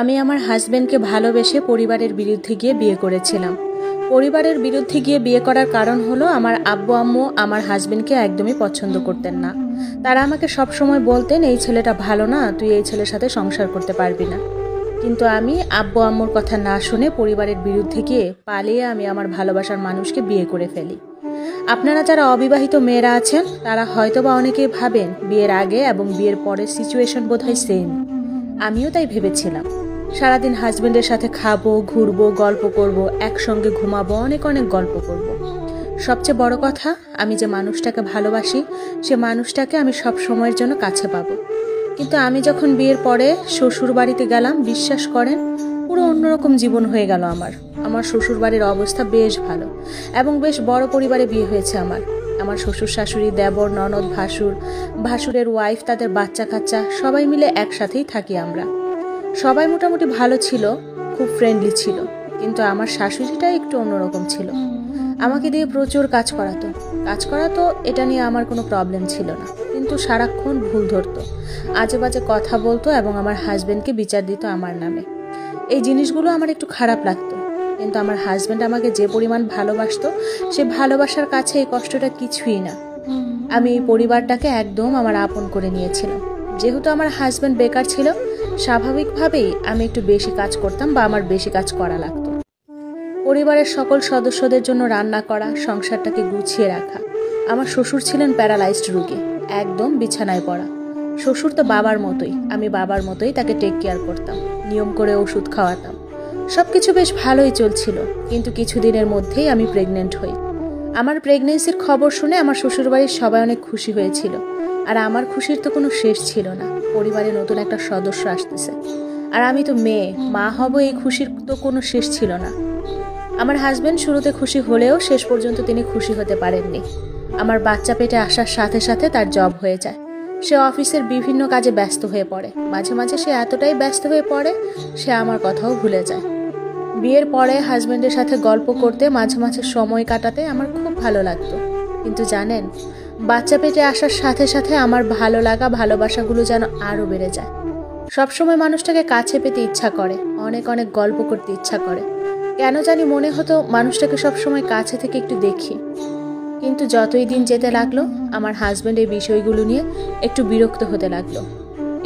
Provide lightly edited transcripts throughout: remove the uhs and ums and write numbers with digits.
আমি আমার হাজবেন্ডকে ভালোবেসে পরিবারের বিরুদ্ধে গিয়ে বিয়ে করেছিলাম। পরিবারের বিরুদ্ধে গিয়ে বিয়ে করার কারণ হলো আমার আব্বু আম্মু আমার হাজবেন্ডকে একদমই পছন্দ করতেন না। তারা আমাকে সবসময় বলতেন, এই ছেলেটা ভালো না, তুই এই ছেলের সাথে সংসার করতে পারবি না। কিন্তু আমি আব্বু আম্মুর কথা না শুনে পরিবারের বিরুদ্ধে গিয়ে পালিয়ে আমি আমার ভালোবাসার মানুষকে বিয়ে করে ফেলি। আপনারা যারা অবিবাহিত মেয়েরা আছেন তারা হয়তোবা অনেকেই ভাবেন বিয়ের আগে এবং বিয়ের পরের সিচুয়েশন বোধহয় সেম। আমিও তাই ভেবেছিলাম। সারাদিন হাজবেন্ডের সাথে খাবো, ঘুরবো, গল্প করব, একসঙ্গে ঘুমাবো, অনেক অনেক গল্প করব। সবচেয়ে বড় কথা, আমি যে মানুষটাকে ভালোবাসি সে মানুষটাকে আমি সব সময়ের জন্য কাছে পাবো। কিন্তু আমি যখন বিয়ের পরে শ্বশুর বাড়িতে গেলাম, বিশ্বাস করেন পুরো অন্যরকম জীবন হয়ে গেল আমার। আমার শ্বশুর বাড়ির অবস্থা বেশ ভালো এবং বেশ বড় পরিবারে বিয়ে হয়েছে আমার শ্বশুর শাশুড়ি, দেবর, ননদ, ভাসুরের ওয়াইফ, তাদের বাচ্চা কাচ্চা সবাই মিলে একসাথেই থাকি আমরা। সবাই মোটামুটি ভালো ছিল, খুব ফ্রেন্ডলি ছিল। কিন্তু আমার শাশুড়িটা একটু অন্যরকম ছিল। আমাকে দিয়ে প্রচুর কাজ করাতো, এটা নিয়ে আমার কোনো প্রবলেম ছিল না। কিন্তু সারাক্ষণ ভুল ধরতো, আজে বাজে কথা বলতো এবং আমার হাজবেন্ডকে বিচার দিত আমার নামে। এই জিনিসগুলো আমার একটু খারাপ লাগতো। কিন্তু আমার হাজবেন্ড আমাকে যে পরিমাণ ভালোবাসতো, সে ভালোবাসার কাছে এই কষ্টটা কিছুই না। আমি এই পরিবারটাকে একদম আমার আপন করে নিয়েছিলাম। যেহেতু আমার হাজবেন্ড বেকার ছিল, স্বাভাবিকভাবেই আমি একটু বেশি কাজ করতাম বা আমার বেশি কাজ করা লাগতো। পরিবারের সকল সদস্যদের জন্য রান্না করা, সংসারটাকে গুছিয়ে রাখা। আমার শ্বশুর ছিলেন প্যারালাইজড রোগী, একদম বিছানায় পড়া। শ্বশুর তো বাবার মতোই, আমি বাবার মতোই তাকে টেক কেয়ার করতাম, নিয়ম করে ওষুধ খাওয়াতাম। সবকিছু বেশ ভালোই চলছিল। কিন্তু কিছুদিনের মধ্যেই আমি প্রেগনেন্ট হই। আমার প্রেগনেন্সির খবর শুনে আমার শ্বশুরবাড়ির সবাই অনেক খুশি হয়েছিল। আর আমার খুশির তো কোনো শেষ ছিল না। পরিবারে নতুন একটা সদস্য আসতেছে, আর আমি তো মেয়ে, মা হব, এই খুশির তো কোনো শেষ ছিল না। আমার হাজবেন্ড শুরুতে খুশি হলেও শেষ পর্যন্ত তিনি খুশি হতে পারেননি। আমার বাচ্চা পেটে আসার সাথে সাথে তার জব হয়ে যায়। সে অফিসের বিভিন্ন কাজে ব্যস্ত হয়ে পড়ে। মাঝে মাঝে সে এতটাই ব্যস্ত হয়ে পড়ে, সে আমার কথাও ভুলে যায়। বিয়ের পরে হাজবেন্ডের সাথে গল্প করতে, মাঝে মাঝে সময় কাটাতে আমার খুব ভালো লাগতো। কিন্তু জানেন, বাচ্চা পেটে আসার সাথে সাথে আমার ভালো লাগা, ভালোবাসাগুলো যেন আরও বেড়ে যায়। সবসময় মানুষটাকে কাছে পেতে ইচ্ছা করে, অনেক অনেক গল্প করতে ইচ্ছা করে। কেন জানি মনে হতো মানুষটাকে সবসময় কাছে থেকে একটু দেখি। কিন্তু যতই দিন যেতে লাগলো, আমার হাজবেন্ড এই বিষয়গুলো নিয়ে একটু বিরক্ত হতে লাগলো।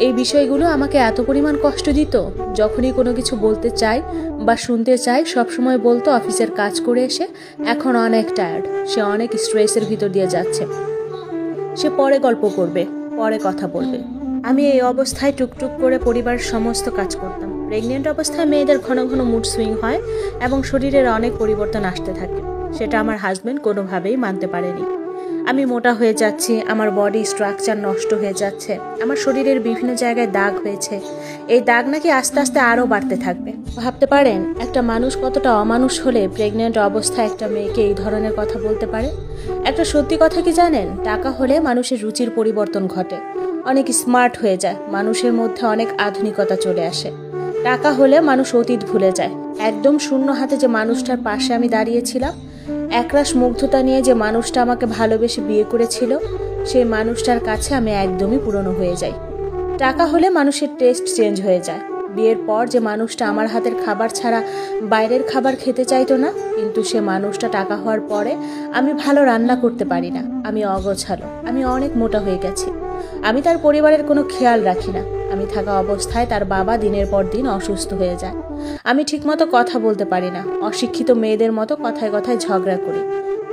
এই বিষয়গুলো আমাকে এত পরিমাণ কষ্ট দিত, যখনই কোনো কিছু বলতে চাই বা শুনতে চাই সবসময় বলতো অফিসের কাজ করে এসে এখন অনেক টায়ার্ড, সে অনেক স্ট্রেসের ভিতর দিয়ে যাচ্ছে, সে পরে গল্প করবে, পরে কথা বলবে। আমি এই অবস্থায় টুকটুক করে পরিবারের সমস্ত কাজ করতাম। প্রেগনেন্ট অবস্থায় মেয়েদের ঘন ঘন মুড সুইং হয় এবং শরীরের অনেক পরিবর্তন আসতে থাকে। সেটা আমার হাজবেন্ড কোনোভাবেই মানতে পারেনি। আমি মোটা হয়ে যাচ্ছি, আমার বডি স্ট্রাকচার নষ্ট হয়ে যাচ্ছে, আমার শরীরের বিভিন্ন জায়গায় দাগ হয়েছে। এই দাগ নাকি আস্তে আস্তে আরও বাড়তে থাকবে। ভাবতে পারেন একটা মানুষ কতটা অমানুষ হলে প্রেগনেন্ট অবস্থায় একটা মেয়েকে এই ধরনের কথা বলতে পারে। একটা সত্যি কথা কি জানেন, টাকা হলে মানুষের রুচির পরিবর্তন ঘটে, অনেক স্মার্ট হয়ে যায়, মানুষের মধ্যে অনেক আধুনিকতা চলে আসে। টাকা হলে মানুষ অতীত ভুলে যায়। একদম শূন্য হাতে যে মানুষটার পাশে আমি দাঁড়িয়েছিলাম, একরাশ মুগ্ধতা নিয়ে যে মানুষটা আমাকে ভালোবেসে বিয়ে করেছিল, সেই মানুষটার কাছে আমি একদমই পুরনো হয়ে যাই। টাকা হলে মানুষের টেস্ট চেঞ্জ হয়ে যায়। বিয়ের পর যে মানুষটা আমার হাতের খাবার ছাড়া বাইরের খাবার খেতে চাইতো না, কিন্তু সে মানুষটা টাকা হওয়ার পরে আমি ভালো রান্না করতে পারি না, আমি অগোছালো, আমি অনেক মোটা হয়ে গেছি। আমি তার পরিবারের কোনো খেয়াল রাখি না। আমি থাকা অবস্থায় তার বাবা দিনের পর দিন অসুস্থ হয়ে যায়। আমি ঠিকমতো কথা বলতে পারি না, অশিক্ষিত মেয়েদের মতো কথায় কথায় ঝগড়া করি।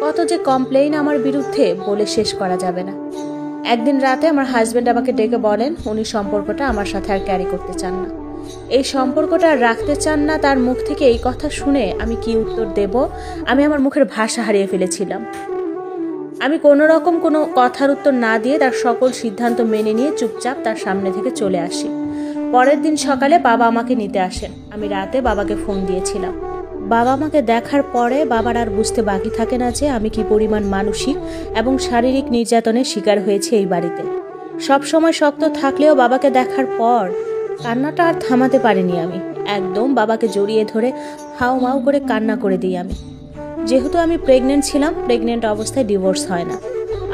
কত যে কমপ্লেইন আমার বিরুদ্ধে বলে শেষ করা যাবে না। একদিন রাতে আমার হাজবেন্ড আমাকে ডেকে বলেন উনি সম্পর্কটা আমার সাথে আর ক্যারি করতে চান না, এই সম্পর্কটা আর রাখতে চান না। তার মুখ থেকে এই কথা শুনে আমি কি উত্তর দেব, আমি আমার মুখের ভাষা হারিয়ে ফেলেছিলাম। আমি কোনো রকম কোনো কথার উত্তর না দিয়ে তার সকল সিদ্ধান্ত মেনে নিয়ে চুপচাপ তার সামনে থেকে চলে আসি। পরের দিন সকালে বাবা আমাকে নিতে আসেন। আমি রাতে বাবাকে ফোন দিয়েছিলাম। বাবা আমাকে দেখার পরে বাবার আর বুঝতে বাকি থাকে না যে আমি কি পরিমাণ মানসিক এবং শারীরিক নির্যাতনের শিকার হয়েছে এই বাড়িতে। সব সময় শক্ত থাকলেও বাবাকে দেখার পর কান্নাটা আর থামাতে পারিনি আমি। একদম বাবাকে জড়িয়ে ধরে হাউ মাউ করে কান্না করে দিই আমি। যেহেতু আমি প্রেগনেন্ট ছিলাম, প্রেগনেন্ট অবস্থায় ডিভোর্স হয় না।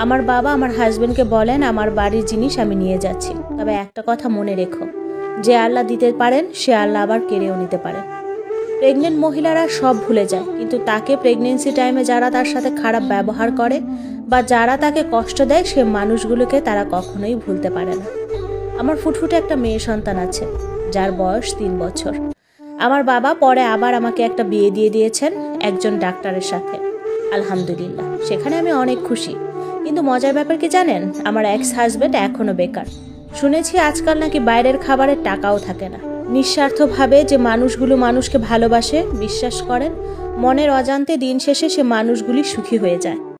আমার বাবা আমার হাজবেন্ডকে বলেন আমার বাড়ির জিনিস আমি নিয়ে যাচ্ছি, তবে একটা কথা মনে রেখো, যে আল্লাহ দিতে পারেন সে আল্লাহ আবার কেড়েও নিতে পারেন। প্রেগনেন্ট মহিলারা সব ভুলে যায়, কিন্তু তাকে প্রেগনেন্সি টাইমে যারা তার সাথে খারাপ ব্যবহার করে বা যারা তাকে কষ্ট দেয় সে মানুষগুলোকে তারা কখনোই ভুলতে পারে না। আমার ফুটফুটে একটা মেয়ে সন্তান আছে যার বয়স 3 বছর। আমার বাবা পরে আবার আমাকে একটা বিয়ে দিয়ে দিয়েছেন একজন ডাক্তারের সাথে, আলহামদুলিল্লাহ, সেখানে আমি অনেক খুশি। কিন্তু মজার ব্যাপার কি জানেন, আমার এক্স হাজব্যান্ড এখনও বেকার। শুনেছি আজকাল নাকি বাইরের খাবারের টাকাও থাকে না। নিঃস্বার্থভাবে যে মানুষগুলো মানুষকে ভালোবাসে, বিশ্বাস করেন, মনের অজান্তে দিন শেষে সে মানুষগুলি সুখী হয়ে যায়।